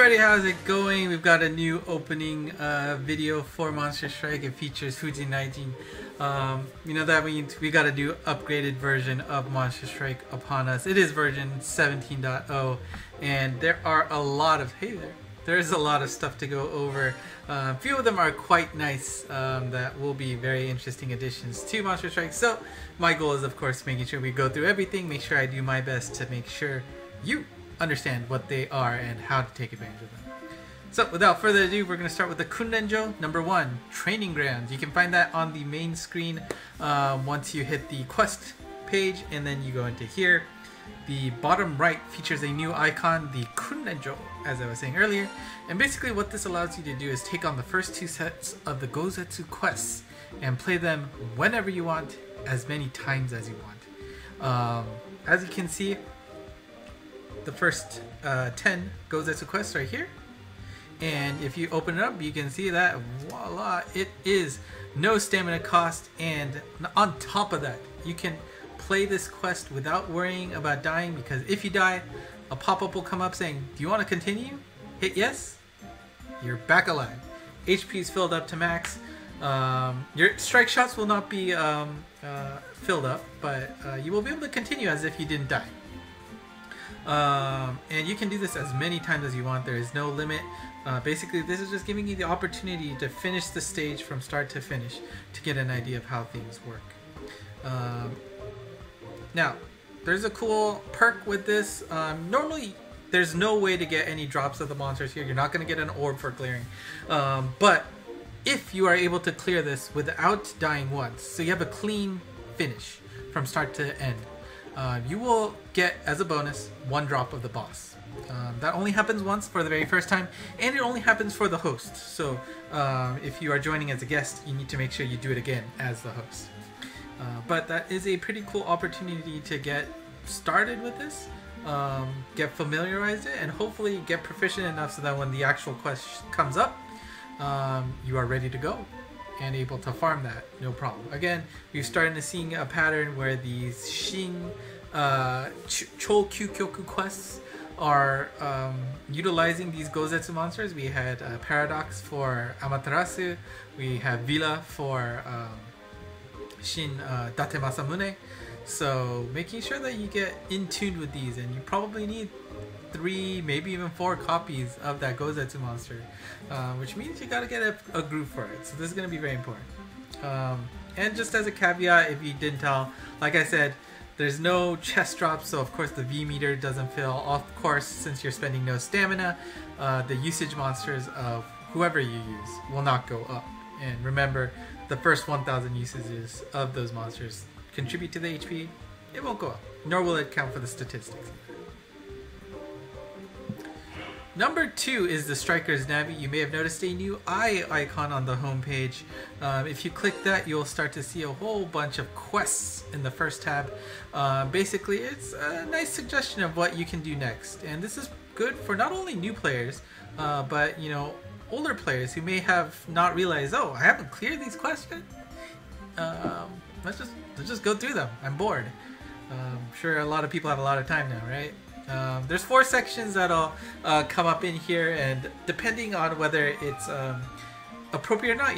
everybody, how's it going? We've got a new opening video for Monster Strike. It features Fuji Naijin. You know that means we got a new upgraded version of Monster Strike upon us. It is version 17.0 and there are a lot of, there's a lot of stuff to go over. A few of them are quite nice that will be very interesting additions to Monster Strike. So my goal is of course making sure we go through everything, make sure I do my best to make sure you understand what they are and how to take advantage of them. So without further ado, we're going to start with the Kunrenjo number 1, Training Grounds. You can find that on the main screen once you hit the quest page and then you go into here. The bottom right features a new icon, the Kunrenjo, as I was saying earlier. And basically what this allows you to do is take on the first 2 sets of the Gozetsu quests and play them whenever you want, as many times as you want. As you can see, the first 10 Gozetsu quests right here, and if you open it up you can see that voila, it is no stamina cost, and on top of that you can play this quest without worrying about dying, because if you die a pop-up will come up saying, do you want to continue? Hit yes, you're back alive. HP is filled up to max. Your strike shots will not be filled up, but you will be able to continue as if you didn't die. And you can do this as many times as you want. There is no limit. Basically this is just giving you the opportunity to finish the stage from start to finish to get an idea of how things work. Now there's a cool perk with this. Normally there's no way to get any drops of the monsters here. You're not going to get an orb for clearing, but if you are able to clear this without dying once, so you have a clean finish from start to end, you will get, as a bonus, 1 drop of the boss. That only happens once for the very first time, and it only happens for the host. So if you are joining as a guest, you need to make sure you do it again as the host. But that is a pretty cool opportunity to get started with this, get familiarized it, and hopefully get proficient enough so that when the actual quest comes up, you are ready to go and able to farm that, no problem. Again, we're starting to see a pattern where these Shin Chokyukyoku quests are utilizing these Gozetsu monsters. We had Paradox for Amaterasu, we have Villa for Shin Date Masamune. So making sure that you get in tune with these, and you probably need 3, maybe even 4 copies of that Gozetsu monster, which means you gotta get a groove for it. So this is gonna be very important. And just as a caveat, if you didn't tell, like I said, there's no chest drops, so of course the V meter doesn't fill. Of course, since you're spending no stamina, the usage monsters of whoever you use will not go up. And remember, the first 1,000 usages of those monsters contribute to the HP. It won't go up, nor will it count for the statistics. Number 2 is the Striker's Navi. You may have noticed a new eye icon on the home page. If you click that, you'll start to see a whole bunch of quests in the first tab. Basically, it's a nice suggestion of what you can do next. And this is good for not only new players, but you know, older players who may have not realized, oh, I haven't cleared these quests yet. Let's just go through them. I'm bored. I'm sure a lot of people have a lot of time now, right? There's 4 sections that'll come up in here, and depending on whether it's appropriate or not,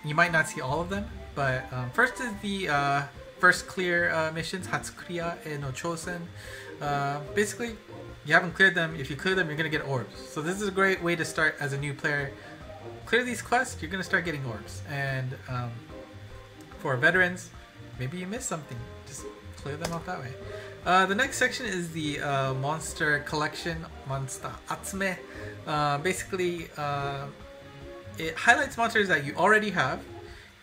you might not see all of them. But first is the first clear missions, Hatsukuriya no Chosen. Basically, you haven't cleared them. If you clear them, you're gonna get orbs. So this is a great way to start as a new player. Clear these quests, you're gonna start getting orbs. And for veterans, maybe you missed something. Just clear them off that way. The next section is the monster collection, Monster Atsume. Basically, it highlights monsters that you already have,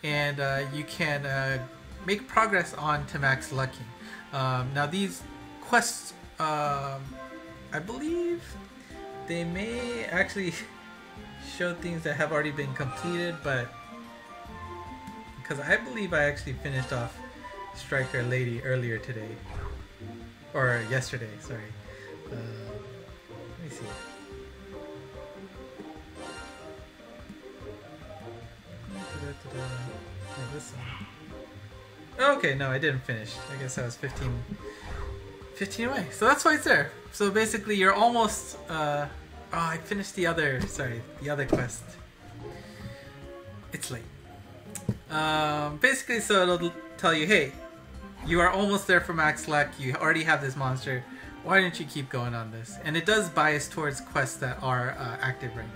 and you can make progress on to max lucky. Now these quests, I believe they may actually show things that have already been completed, but because I believe I actually finished off Striker Lady earlier today. Or yesterday, sorry. Let me see. Oh, this one. Okay, no, I didn't finish. I guess I was 15 away. So that's why it's there. So basically, you're almost Oh, I finished the other quest. It's late. Basically, so it'll tell you, hey, you are almost there for max luck. You already have this monster. Why don't you keep going on this? And it does bias towards quests that are active right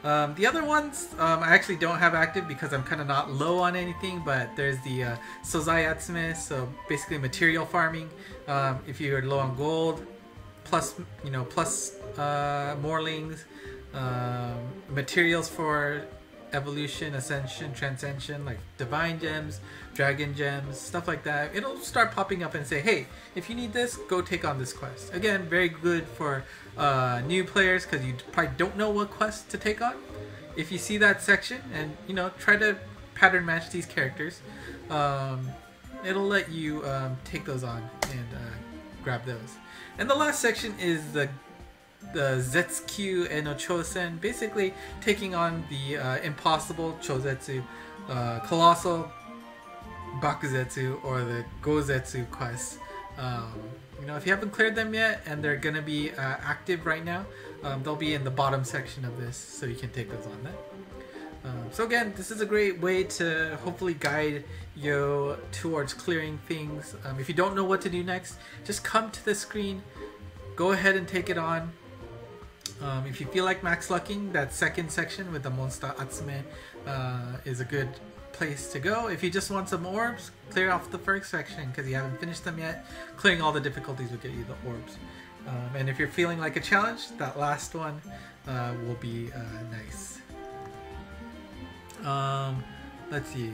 now. The other ones, I actually don't have active because I'm kind of not low on anything, but there's the Sozai Atsume, so basically material farming. If you're low on gold, plus morlings, materials for evolution, ascension, transcension, like divine gems, dragon gems, stuff like that. It'll start popping up and say, hey, if you need this, go take on this quest. Again, very good for new players because you probably don't know what quest to take on. If you see that section and try to pattern match these characters, it'll let you take those on and grab those. And the last section is the Zetsukyu no Chosen, basically taking on the impossible Chozetsu, colossal Bakuzetsu, or the Gozetsu quests. If you haven't cleared them yet and they're gonna be active right now, they'll be in the bottom section of this, so you can take those on that. So again, this is a great way to hopefully guide you towards clearing things. If you don't know what to do next, just come to the screen, go ahead and take it on. If you feel like max lucking, that second section with the Monster Atsume is a good place to go. If you just want some orbs, clear off the first section because you haven't finished them yet. Clearing all the difficulties will get you the orbs. And if you're feeling like a challenge, that last one will be nice. Let's see.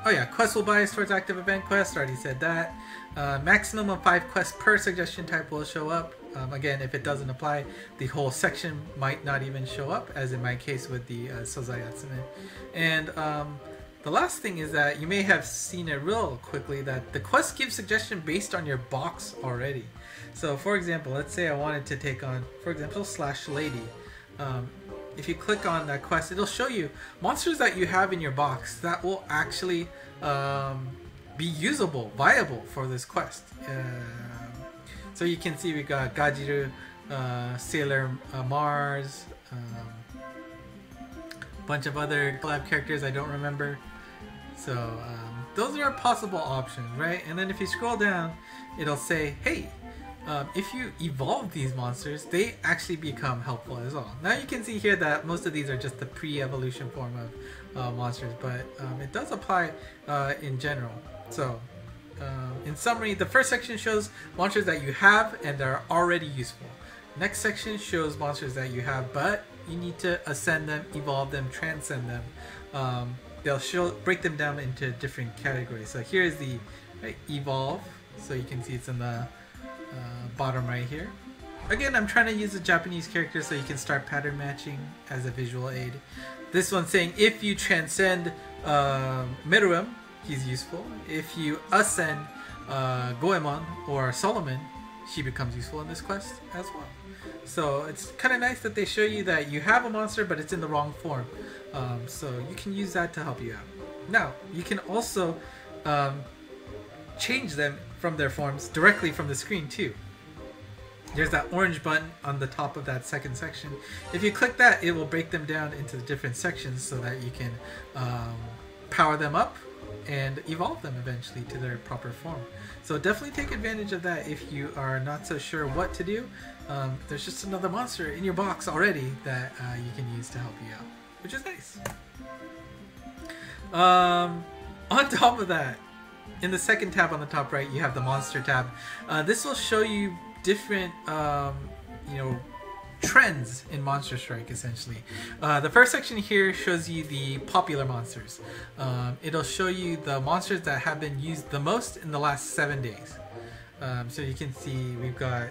Oh yeah, quests will bias towards active event quests. Already said that. Maximum of 5 quests per suggestion type will show up. Again, if it doesn't apply, the whole section might not even show up, as in my case with the Sozai Atsume. And the last thing is that you may have seen it real quickly that the quest gives suggestion based on your box already. So for example, let's say I wanted to take on, for example, Slash Lady. If you click on that quest, it'll show you monsters that you have in your box that will actually be usable, viable for this quest. So you can see we got Gajiru, Sailor Mars, bunch of other collab characters I don't remember. So those are possible options, right? And then if you scroll down, it'll say, hey, if you evolve these monsters, they actually become helpful as well. Now you can see here that most of these are just the pre-evolution form of monsters, but it does apply in general. So in summary, the first section shows monsters that you have and that are already useful. Next section shows monsters that you have, but you need to ascend them, evolve them, transcend them. They'll break them down into different categories. So here's the evolve. So you can see it's in the bottom right here. Again, I'm trying to use a Japanese character so you can start pattern matching as a visual aid. This one's saying if you transcend Meruem, he's useful. If you ascend Goemon or Solomon, she becomes useful in this quest as well. So it's kind of nice that they show you that you have a monster but it's in the wrong form. So you can use that to help you out. Now, you can also change them from their forms directly from the screen too. There's that orange button on the top of that second section. If you click that, it will break them down into the different sections so that you can power them up and evolve them eventually to their proper form. So definitely take advantage of that if you are not so sure what to do. There's just another monster in your box already that you can use to help you out, which is nice. On top of that, in the second tab on the top right, you have the monster tab. This will show you different trends in Monster Strike, essentially. The first section here shows you the popular monsters. It'll show you the monsters that have been used the most in the last 7 days. So you can see we've got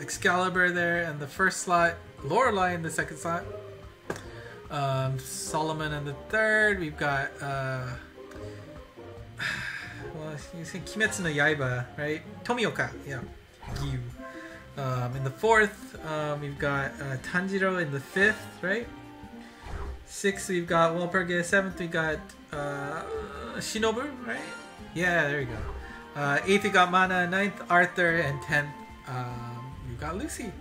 Excalibur there in the first slot, Lorelei in the second slot, Solomon in the third. We've got well, you see Kimetsu no Yaiba, right? Tomioka, yeah, Gyu. In the fourth, we've got Tanjiro in the fifth, right? Sixth, we've got Walpurga. Seventh, we got Shinobu, right? Yeah, there we go. Eighth, we got Mana. Ninth, Arthur. And 10th, we've got Lucy.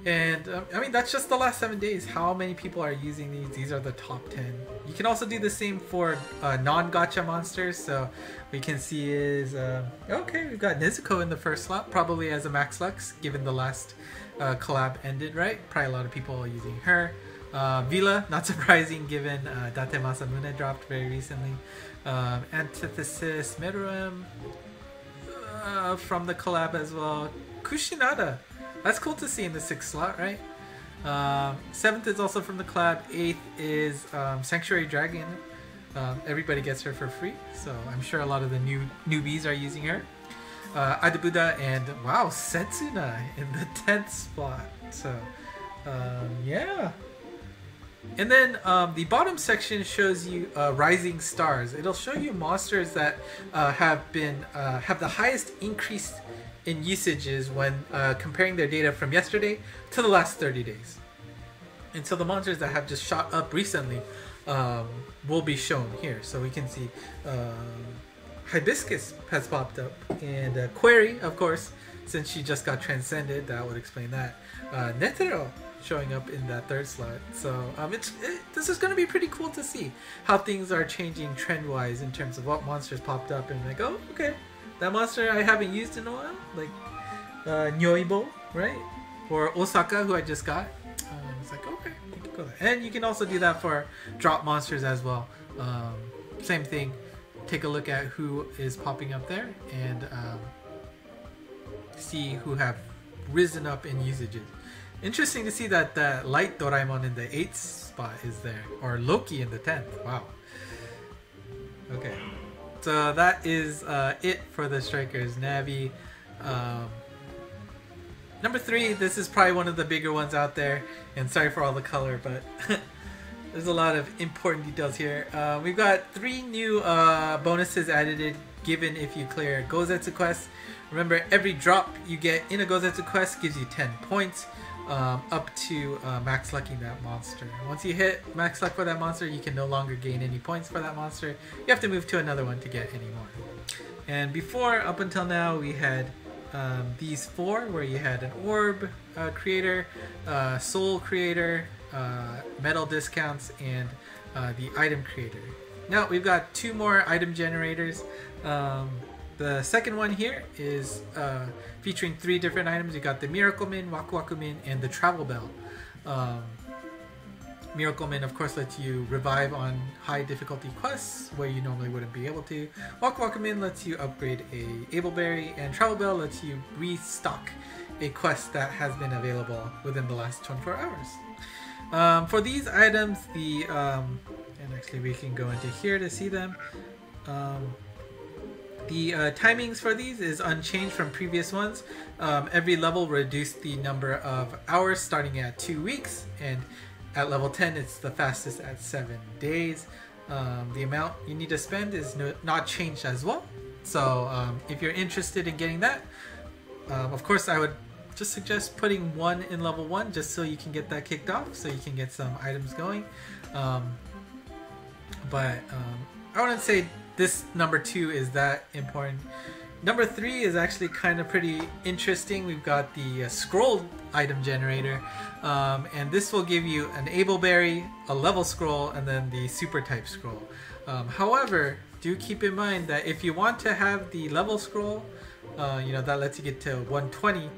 And I mean, that's just the last 7 days. How many people are using these? These are the top 10. You can also do the same for non-gacha monsters. So we can see is, okay, we've got Nezuko in the first slot, probably as a max lux, given the last collab ended, right? Probably a lot of people are using her. Vila, not surprising given Date Masamune dropped very recently. Antithesis, Meruem from the collab as well. Kushinada. That's cool to see in the 6th slot, right? 7th is also from the collab. 8th is Sanctuary Dragon. Everybody gets her for free, so I'm sure a lot of the newbies are using her. Adabuda and wow, Setsuna in the 10th spot. So yeah. And then the bottom section shows you rising stars. It'll show you monsters that have the highest increase in usages when comparing their data from yesterday to the last 30 days. And so the monsters that have just shot up recently will be shown here. So we can see Hibiscus has popped up, and Query, of course, since she just got transcended, that would explain that. Netero showing up in that 3rd slot. So this is going to be pretty cool to see how things are changing trend-wise in terms of what monsters popped up, and like, oh, okay. That monster I haven't used in a while, like Nyoibo, right? Or Osaka, who I just got. It's like, okay, you can go there. And you can also do that for drop monsters as well. Same thing. Take a look at who is popping up there and see who have risen up in usages. Interesting to see that the Light Doraemon in the 8th spot is there, or Loki in the 10th. Wow. Okay. So that is it for the Strikers Navi. Number 3, this is probably one of the bigger ones out there, and sorry for all the color, but there's a lot of important details here. We've got 3 new bonuses added given if you clear Gozetsu quests. Remember, every drop you get in a Gozetsu quest gives you 10 points, up to max lucking that monster. Once you hit max luck for that monster, you can no longer gain any points for that monster. You have to move to another one to get any more. And before, up until now, we had these 4 where you had an orb creator, soul creator, metal discounts, and the item creator. Now we've got 2 more item generators. The second one here is featuring 3 different items. You got the Miracle Min, Waku Waku Min, and the Travel Bell. Miracle Min, of course, lets you revive on high difficulty quests where you normally wouldn't be able to. Waku Waku Min lets you upgrade a Ableberry, and Travel Bell lets you restock a quest that has been available within the last 24 hours. For these items, and actually we can go into here to see them. The timings for these is unchanged from previous ones. Every level reduced the number of hours starting at 2 weeks, and at level 10 it's the fastest at 7 days. The amount you need to spend is not changed as well. So if you're interested in getting that, of course I would just suggest putting 1 in level 1 just so you can get that kicked off, so you can get some items going. But I wouldn't say this number 2 is that important. Number 3 is actually kind of pretty interesting. We've got the scroll item generator, and this will give you an Ableberry, a level scroll, and then the super type scroll. However, do keep in mind that if you want to have the level scroll, that lets you get to 120,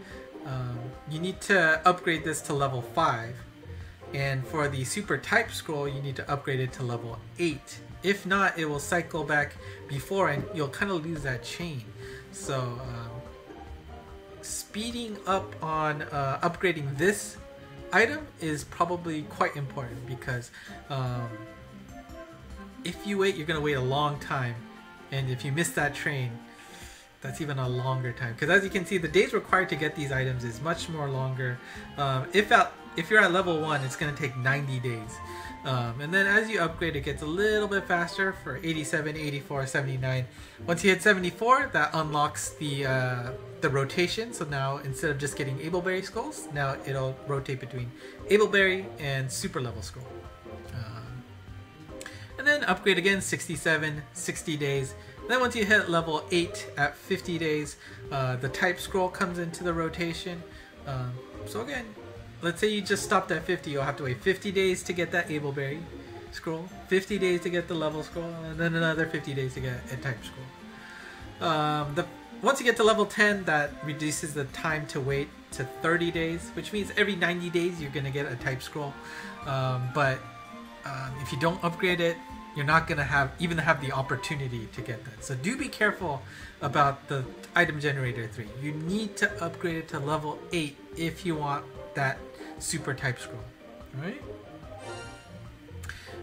you need to upgrade this to level 5. And for the super type scroll, you need to upgrade it to level 8. If not, it will cycle back before and you'll kind of lose that chain. So speeding up on upgrading this item is probably quite important, because if you wait, you're going to wait a long time, and if you miss that train, that's even a longer time, because as you can see, the days required to get these items is much more longer. If you're at level 1, it's going to take 90 days. And then as you upgrade, it gets a little bit faster for 87, 84, 79. Once you hit 74, that unlocks the rotation. So now instead of just getting Ableberry scrolls, now it'll rotate between Ableberry and super level scroll. And then upgrade again, 67, 60 days. And then once you hit level 8 at 50 days, the type scroll comes into the rotation. So again, let's say you just stopped at 50, you'll have to wait 50 days to get that Ableberry scroll, 50 days to get the level scroll, and then another 50 days to get a type scroll. Once you get to level 10, that reduces the time to wait to 30 days, which means every 90 days you're going to get a type scroll. But if you don't upgrade it, you're not going to even have the opportunity to get that. So do be careful about the item generator 3. You need to upgrade it to level 8 if you want that super type scroll. Alright?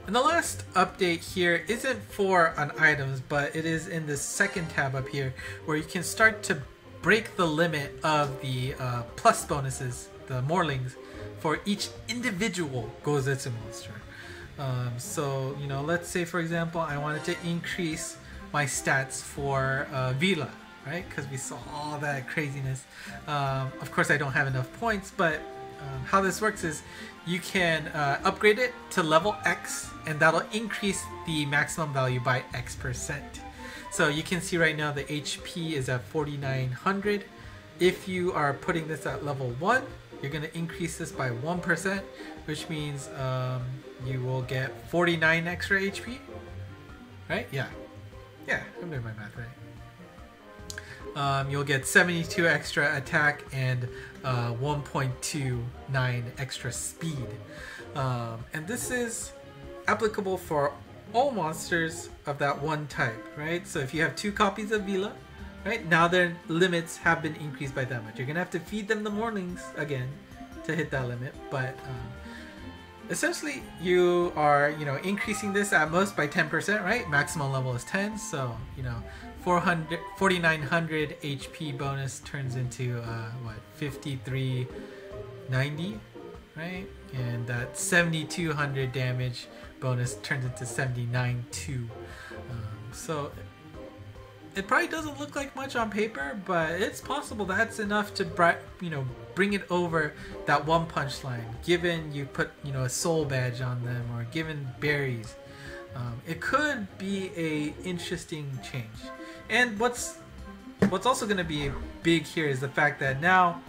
And the last update here isn't for on items, but it is in the second tab up here, where you can start to break the limit of the plus bonuses, the morlings, for each individual Gozetsu monster. So, you know, let's say for example I wanted to increase my stats for Vila, right? Because we saw all that craziness. Of course I don't have enough points, but how this works is you can upgrade it to level X, and that'll increase the maximum value by X%. So you can see right now the HP is at 4900. If you are putting this at level 1, you're going to increase this by 1%, which means you will get 49 extra HP, right? Yeah, I'm doing my math right. You'll get 72 extra attack and 1.29 extra speed. And this is applicable for all monsters of that one type, right? So if you have 2 copies of Vila, right, now their limits have been increased by that much. You're gonna have to feed them the mornings again to hit that limit, but essentially you are, you know, increasing this at most by 10%, right? Maximum level is 10, so, you know, 4900 HP bonus turns into what, 5390, right? And that 7200 damage bonus turns into 792. So it probably doesn't look like much on paper, but it's possible that's enough to, you know, bring it over that one punch line, given you put, you know, a soul badge on them or given berries. It could be a interesting change. And what's also going to be big here is the fact that now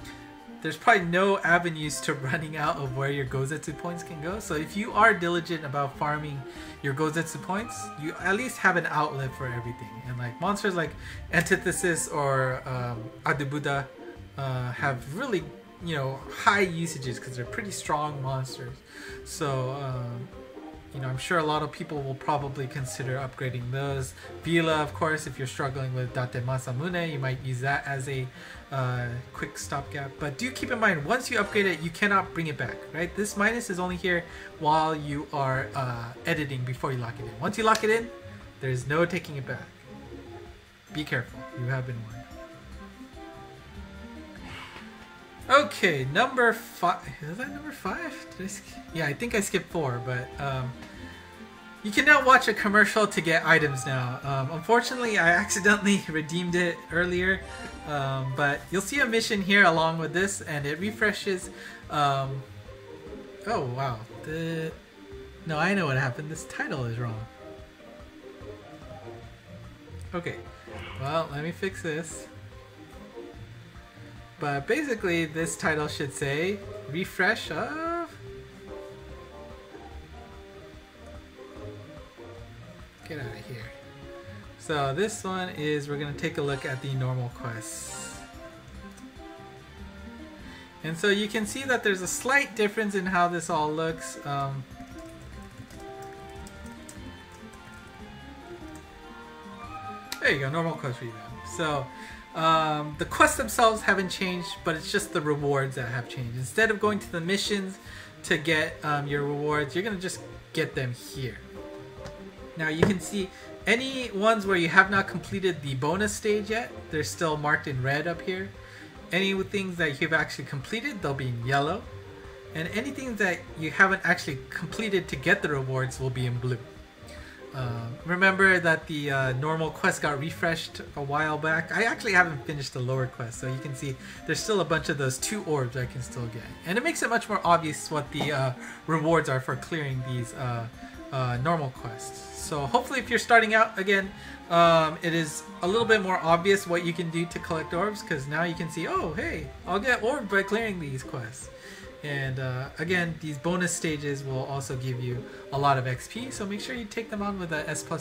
there's probably no avenues to running out of where your Gozetsu points can go. So if you are diligent about farming your Gozetsu points, you at least have an outlet for everything. And like monsters like Antithesis or Adubuda have really, you know, high usages because they're pretty strong monsters. So you know, I'm sure a lot of people will probably consider upgrading those. Vila, of course, if you're struggling with Date Masamune, you might use that as a quick stopgap. But do keep in mind, once you upgrade it, you cannot bring it back, right? This minus is only here while you are editing before you lock it in. Once you lock it in, there's no taking it back. Be careful, you have been warned. Okay, number 5. Is that number 5? Yeah, I think I skipped 4, but you can now watch a commercial to get items now. Unfortunately, I accidentally redeemed it earlier, but you'll see a mission here along with this, and it refreshes. Oh wow! No, I know what happened. This title is wrong. Okay, well, let me fix this. But basically, this title should say refresh of. Get out of here. So this one is, we're going to take a look at the normal quests. And so you can see that there's a slight difference in how this all looks. There you go, normal quest revamp. So the quests themselves haven't changed, but it's just the rewards that have changed. Instead of going to the missions to get your rewards, you're going to just get them here. Now you can see any ones where you have not completed the bonus stage yet, they're still marked in red up here. Any things that you've actually completed, they'll be in yellow. And anything that you haven't actually completed to get the rewards will be in blue. Remember that the normal quest got refreshed a while back. I actually haven't finished the lower quest, so you can see there's still a bunch of those 2 orbs I can still get. And it makes it much more obvious what the rewards are for clearing these normal quests. So hopefully if you're starting out again, it is a little bit more obvious what you can do to collect orbs, because now you can see, oh hey, I'll get orbs by clearing these quests. And again, these bonus stages will also give you a lot of XP, so make sure you take them on with a S++, you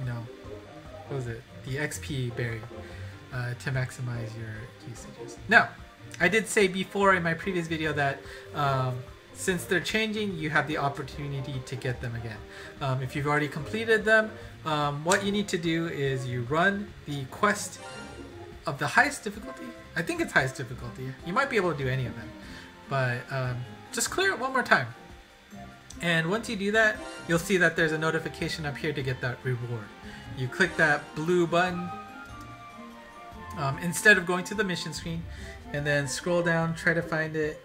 know, what was it? The XP berry to maximize your usages. Now, I did say before in my previous video that since they're changing, you have the opportunity to get them again. If you've already completed them, what you need to do is you run the quest of the highest difficulty. I think it's highest difficulty. You might be able to do any of them, but just clear it one more time. And once you do that, you'll see that there's a notification up here to get that reward. You click that blue button instead of going to the mission screen, and then scroll down, try to find it.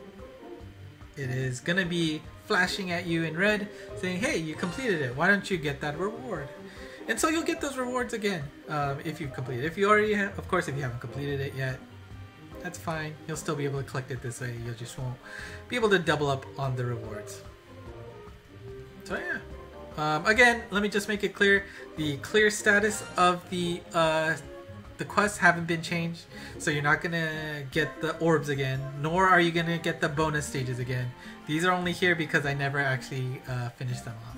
It is gonna be flashing at you in red saying, hey, you completed it, why don't you get that reward? And so you'll get those rewards again if you've completed it. If you already have, of course, if you haven't completed it yet, that's fine. You'll still be able to collect it this way. You just won't be able to double up on the rewards. So yeah. Again, let me just make it clear. The clear status of the quests haven't been changed. So you're not going to get the orbs again, nor are you going to get the bonus stages again. These are only here because I never actually finished them off.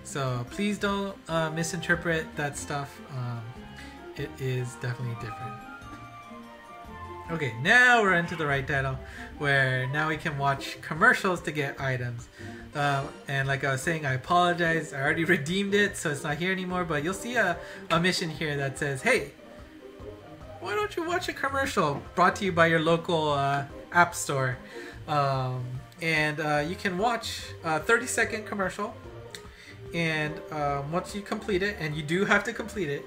So please don't misinterpret that stuff. It is definitely different. Okay, now we're into the right title, where now we can watch commercials to get items. And like I was saying, I apologize. I already redeemed it, so it's not here anymore. But you'll see a mission here that says, hey, why don't you watch a commercial brought to you by your local app store? And you can watch a 30-second commercial. And once you complete it, and you do have to complete it,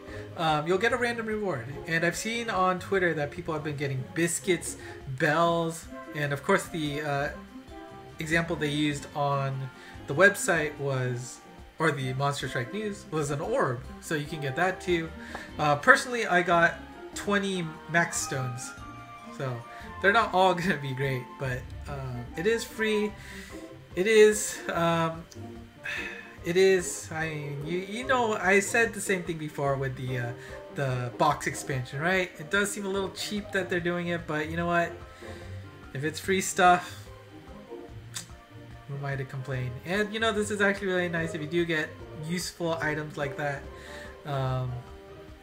you'll get a random reward. And I've seen on Twitter that people have been getting biscuits, bells, and of course the example they used on the website was, or the Monster Strike News, was an orb. So you can get that too. Personally, I got 20 max stones. So they're not all going to be great, but it is free. It is... It is. I mean, you know, I said the same thing before with the box expansion, right? It does seem a little cheap that they're doing it, but you know what? If it's free stuff, who am I to complain? And you know, this is actually really nice if you do get useful items like that.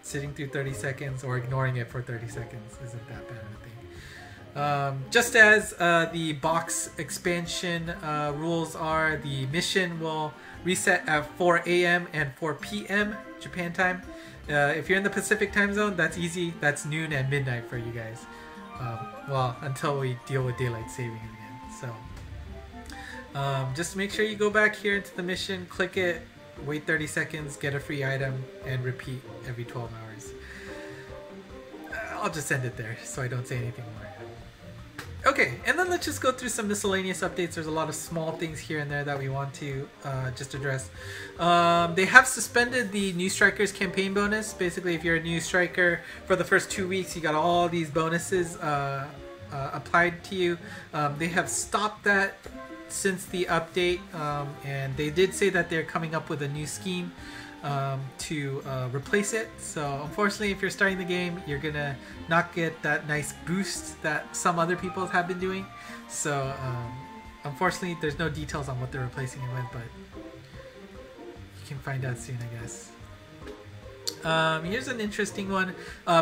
Sitting through 30 seconds or ignoring it for 30 seconds isn't that bad of a thing. Just as the box expansion rules are, the mission will reset at 4 a.m. and 4 p.m. Japan time. If you're in the Pacific time zone, that's easy. That's noon and midnight for you guys. Well, until we deal with daylight saving again. So just make sure you go back here into the mission, click it, wait 30 seconds, get a free item, and repeat every 12 hours. I'll just end it there so I don't say anything more. Okay, and then let's just go through some miscellaneous updates. There's a lot of small things here and there that we want to just address. They have suspended the new strikers campaign bonus. Basically, if you're a new striker, for the first 2 weeks, you got all these bonuses applied to you. They have stopped that since the update, and they did say that they're coming up with a new scheme to replace it. So unfortunately, if you're starting the game, you're gonna not get that nice boost that some other people have been doing. So unfortunately, there's no details on what they're replacing it with, but you can find out soon, I guess. Here's an interesting one.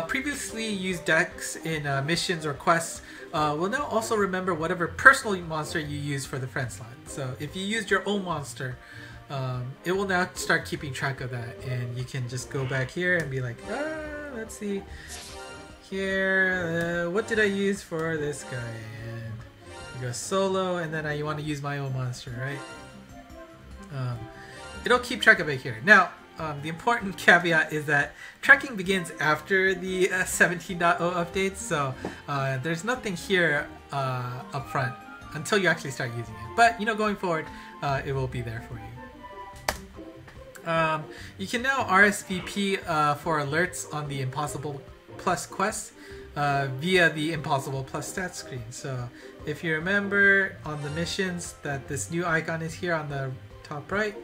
Previously used decks in missions or quests will now also remember whatever personal monster you used for the friend slot. So if you used your own monster, it will now start keeping track of that, and you can just go back here and be like, let's see here, what did I use for this guy? And you go solo, and then you want to use my own monster, right? It'll keep track of it here. Now, the important caveat is that tracking begins after the 17.0 updates, so there's nothing here up front until you actually start using it. But, you know, going forward, it will be there for you. You can now RSVP for alerts on the Impossible Plus quest via the Impossible Plus stats screen. So if you remember on the missions that this new icon is here on the top right,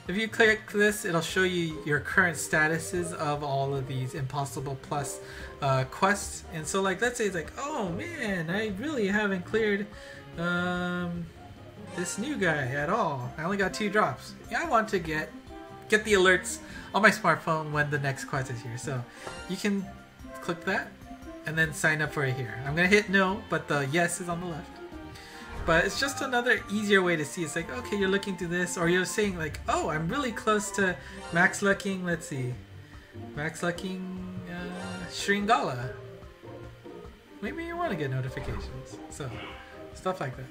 if you click this, it'll show you your current statuses of all of these Impossible Plus quests. And so like, let's say it's like, oh man, I really haven't cleared this new guy at all. I only got 2 drops. Yeah, I want to get the alerts on my smartphone when the next quest is here. So you can click that and then sign up for it here. I'm gonna hit no, but the yes is on the left. But it's just another easier way to see. It's like, okay, you're looking through this, or you're saying like, oh, I'm really close to max lucking. Let's see, max lucking Shringala. Maybe you want to get notifications. So stuff like that.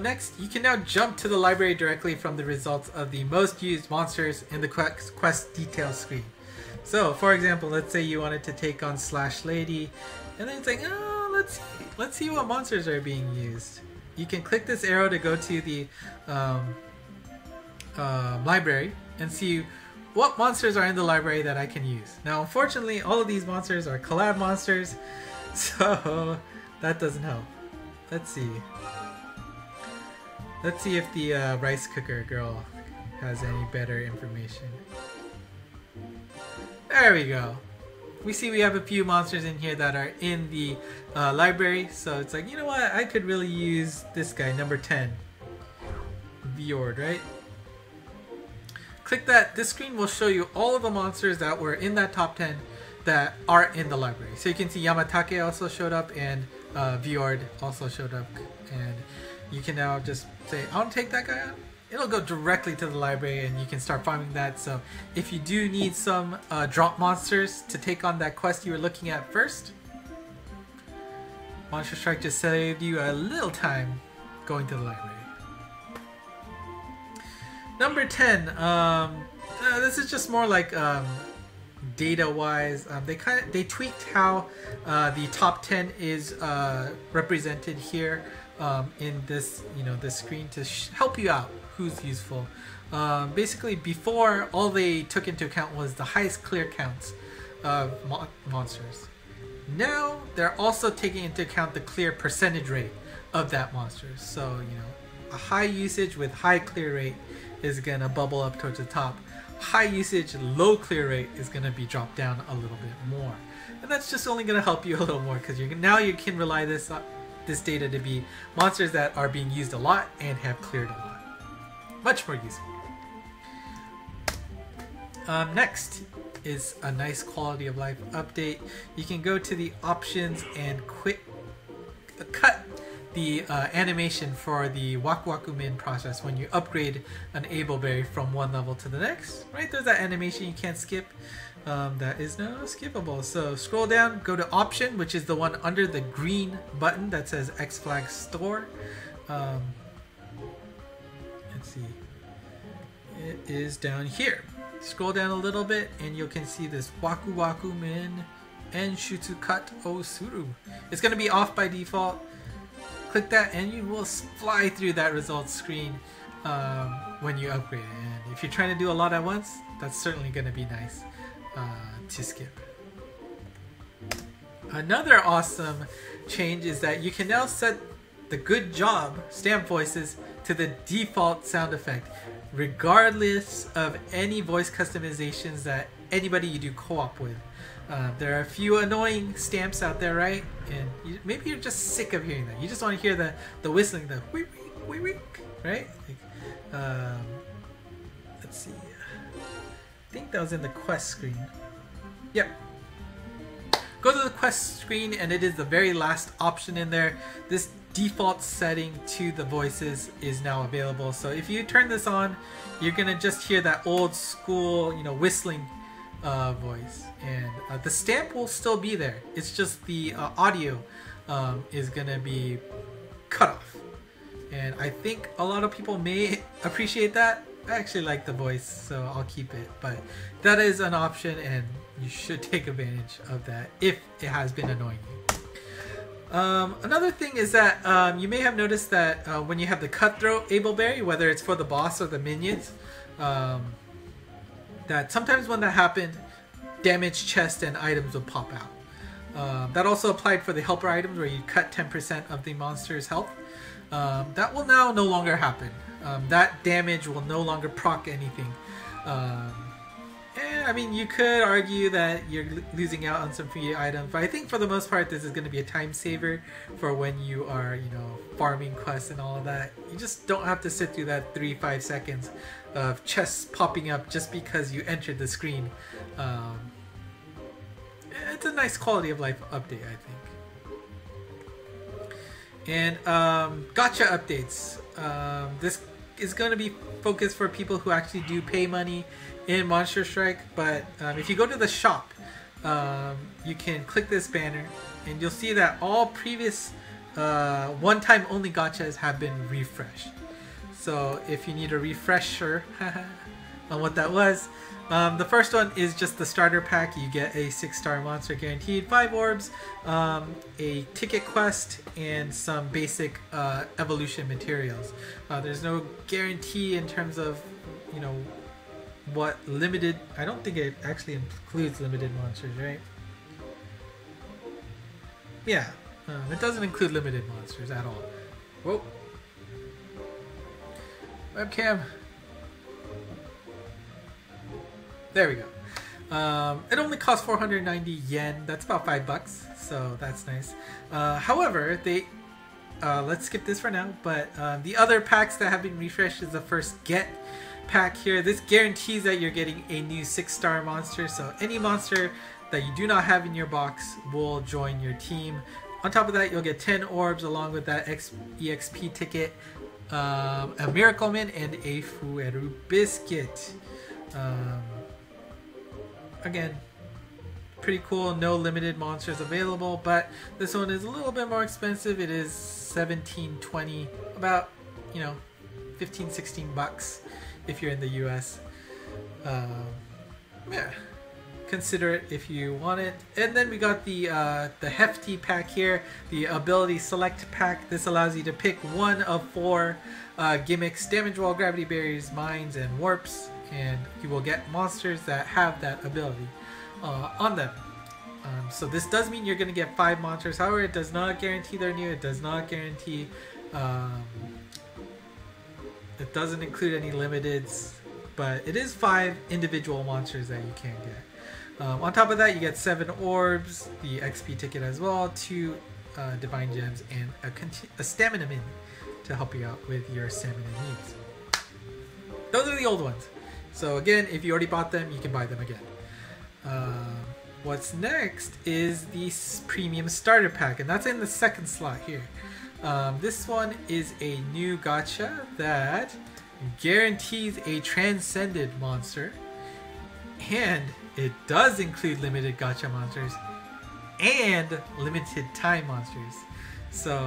Next, you can now jump to the library directly from the results of the most used monsters in the quest details screen. So, for example, let's say you wanted to take on Slash Lady, and then it's like, oh, let's see what monsters are being used. You can click this arrow to go to the library and see what monsters are in the library that I can use. Now, unfortunately, all of these monsters are collab monsters, so that doesn't help. Let's see. Let's see if the rice cooker girl has any better information. There we go. We see we have a few monsters in here that are in the library. So it's like, you know what? I could really use this guy, number 10. Fjord, right? Click that. This screen will show you all of the monsters that were in that top 10 that are in the library. So you can see Yamatake also showed up, and Fjord also showed up. And you can now just say, I want to take that guy out. It'll go directly to the library and you can start farming that. So if you do need some drop monsters to take on that quest you were looking at first, Monster Strike just saved you a little time going to the library. Number 10. This is just more like data-wise. They tweaked how the top 10 is represented here. In this, this screen to help you out who's useful. Basically, before, all they took into account was the highest clear counts of monsters. Now they're also taking into account the clear percentage rate of that monster. So a high usage with high clear rate is gonna bubble up towards the top. High usage, low clear rate is gonna be dropped down a little bit more, and that's just only gonna help you a little more because now you can rely this data to be monsters that are being used a lot and have cleared a lot. Much more useful. Next is a nice quality of life update. You can go to the options and cut the animation for the Waku Waku Min process when you upgrade an Able Berry from one level to the next. Right, there's that animation you can't skip. That is now skippable. So scroll down, go to option, which is the one under the green button that says X Flag Store. Let's see. It is down here. Scroll down a little bit and you can see this Waku Waku Min and Shutsukat Osuru. It's going to be off by default. Click that and you will fly through that results screen when you upgrade it. And if you're trying to do a lot at once, that's certainly going to be nice to skip. Another awesome change is that you can now set the good job stamp voices to the default sound effect, regardless of any voice customizations that anybody you do co-op with. There are a few annoying stamps out there, right? And maybe you're just sick of hearing that. You just want to hear the whistling, the wee wee wee wee, right? Like, let's see. I think that was in the quest screen. Yep. Go to the quest screen and it is the very last option in there. This default setting to the voices is now available. So if you turn this on, you're gonna just hear that old school, whistling voice, and the stamp will still be there. It's just the audio is gonna be cut off, and I think a lot of people may appreciate that. I actually like the voice, so I'll keep it, but that is an option and you should take advantage of that if it has been annoying you. Another thing is that you may have noticed that when you have the Cutthroat Able Berry, whether it's for the boss or the minions, that sometimes when that happened, damaged chests and items would pop out. That also applied for the helper items where you cut 10% of the monster's health. That will now no longer happen. that damage will no longer proc anything. I mean, you could argue that you're losing out on some free items, but I think for the most part this is going to be a time saver for when you are, you know, farming quests and all of that. You just don't have to sit through that 3-5 seconds of chests popping up just because you entered the screen. It's a nice quality of life update, I think. And gacha updates. This is going to be focused for people who actually do pay money in Monster Strike, but if you go to the shop, you can click this banner and you'll see that all previous one-time only gachas have been refreshed. So if you need a refresher on what that was, the first one is just the starter pack. You get a 6-star monster guaranteed, 5 orbs, a ticket quest, and some basic evolution materials. There's no guarantee in terms of, you know, what limited. I don't think it actually includes limited monsters, right? Yeah, it doesn't include limited monsters at all. Whoa. Webcam. There we go. It only costs 490 yen. That's about $5, so that's nice. However, they let's skip this for now. But the other packs that have been refreshed is the first Get pack here. This guarantees that you're getting a new 6-star monster, so any monster that you do not have in your box will join your team. On top of that, you'll get 10 orbs along with that EXP ticket, a Miracle Mint, and a Fueru Biscuit. Again, pretty cool. No limited monsters available, but this one is a little bit more expensive. It is $17.20, about, you know, $15-16 if you're in the US. Yeah, consider it if you want it. And then we got the hefty pack here, the ability select pack. This allows you to pick one of 4 gimmicks: damage wall, gravity barriers, mines, and warps, and you will get monsters that have that ability on them. So this does mean you're going to get 5 monsters. However, it does not guarantee they're new. It does not guarantee it doesn't include any limiteds, but it is 5 individual monsters that you can get. On top of that, you get 7 orbs, the XP ticket as well, 2 divine gems, and a stamina min to help you out with your stamina needs. Those are the old ones. So again, if you already bought them, you can buy them again. What's next is the premium starter pack, and that's in the second slot here. This one is a new gacha that guarantees a transcended monster, and it does include limited gacha monsters and limited time monsters. So,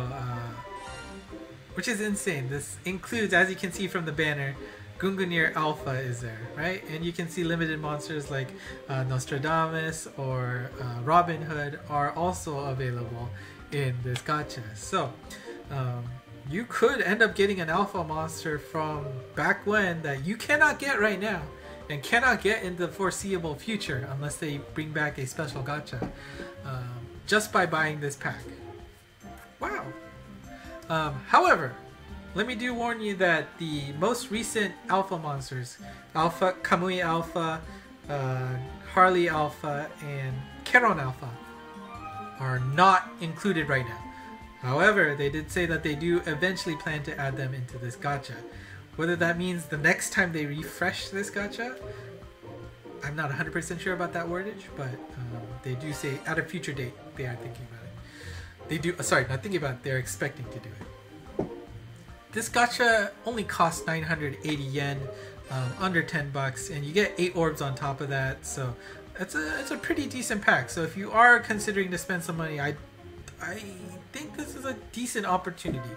which is insane. This includes, as you can see from the banner, Gungnir Alpha is there, right? And you can see limited monsters like Nostradamus or Robin Hood are also available in this gacha. So you could end up getting an alpha monster from back when that you cannot get right now and cannot get in the foreseeable future unless they bring back a special gacha, just by buying this pack. Wow. However, let me warn you that the most recent alpha monsters, Alpha, Kamui Alpha, Harley Alpha, and Keron Alpha, are not included right now. However, they did say that they do eventually plan to add them into this gacha. Whether that means the next time they refresh this gacha, I'm not 100% sure about that wordage, but they do say at a future date they are thinking about it. They do, sorry, not thinking about it, they're expecting to do it. This gacha only costs 980 yen, under $10, and you get 8 orbs on top of that, so it's a pretty decent pack. So if you are considering to spend some money, I think this is a decent opportunity.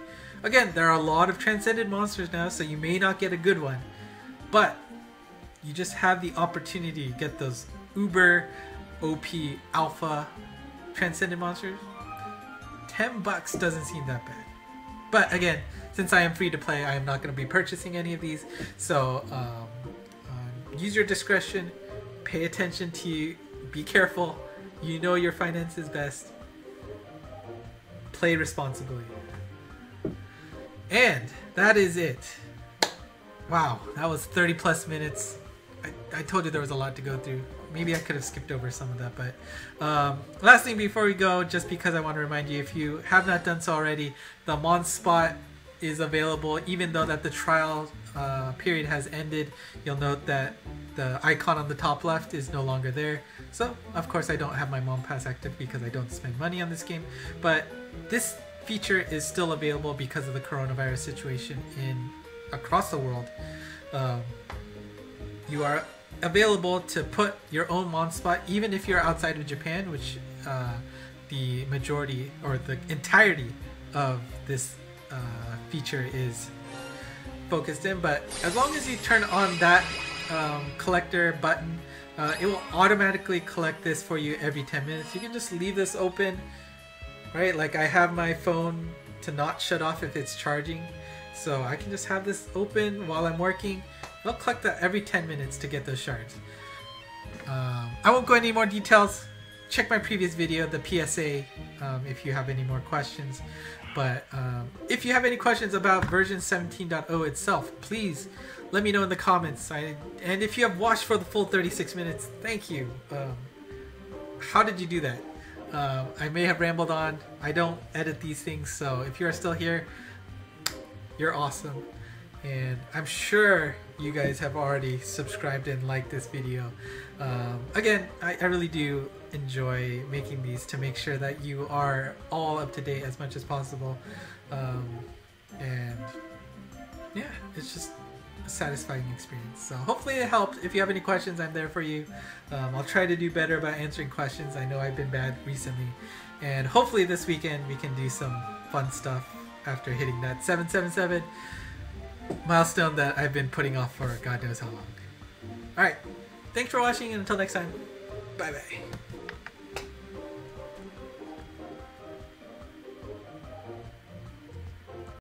Again, there are a lot of transcended monsters now, so you may not get a good one, but you just have the opportunity to get those uber OP alpha transcended monsters. $10 doesn't seem that bad. But again, since I am free to play, I am not going to be purchasing any of these. So use your discretion, pay attention to, be careful. You know your finances best. Play responsibly. And that is it. Wow, that was 30 plus minutes. I told you there was a lot to go through. Maybe I could have skipped over some of that, but last thing before we go, just because I want to remind you, if you have not done so already, the Mon spot is available even though that the trial period has ended. You'll note that the icon on the top left is no longer there. So of course I don't have my Mon Pass active because I don't spend money on this game, but this feature is still available because of the coronavirus situation across the world. You are available to put your own Mon spot even if you're outside of Japan, which the majority or the entirety of this feature is focused in. But as long as you turn on that collector button, it will automatically collect this for you every 10 minutes. You can just leave this open, right? Like I have my phone to not shut off if it's charging, so I can just have this open while I'm working. It'll collect that every 10 minutes to get those shards. I won't go into any more details. Check my previous video, the PSA, if you have any more questions. But if you have any questions about version 17.0 itself, please let me know in the comments. And if you have watched for the full 36 minutes, thank you. How did you do that? I may have rambled on. I don't edit these things, so if you're still here, you're awesome. And I'm sure you guys have already subscribed and liked this video. Again, I really do enjoy making these to make sure that you are all up to date as much as possible. And yeah, it's just a satisfying experience. So hopefully it helped. If you have any questions, I'm there for you. I'll try to do better about answering questions. I know I've been bad recently. And hopefully this weekend we can do some fun stuff after hitting that 777 milestone that I've been putting off for God knows how long. Alright, thanks for watching, and until next time, bye bye.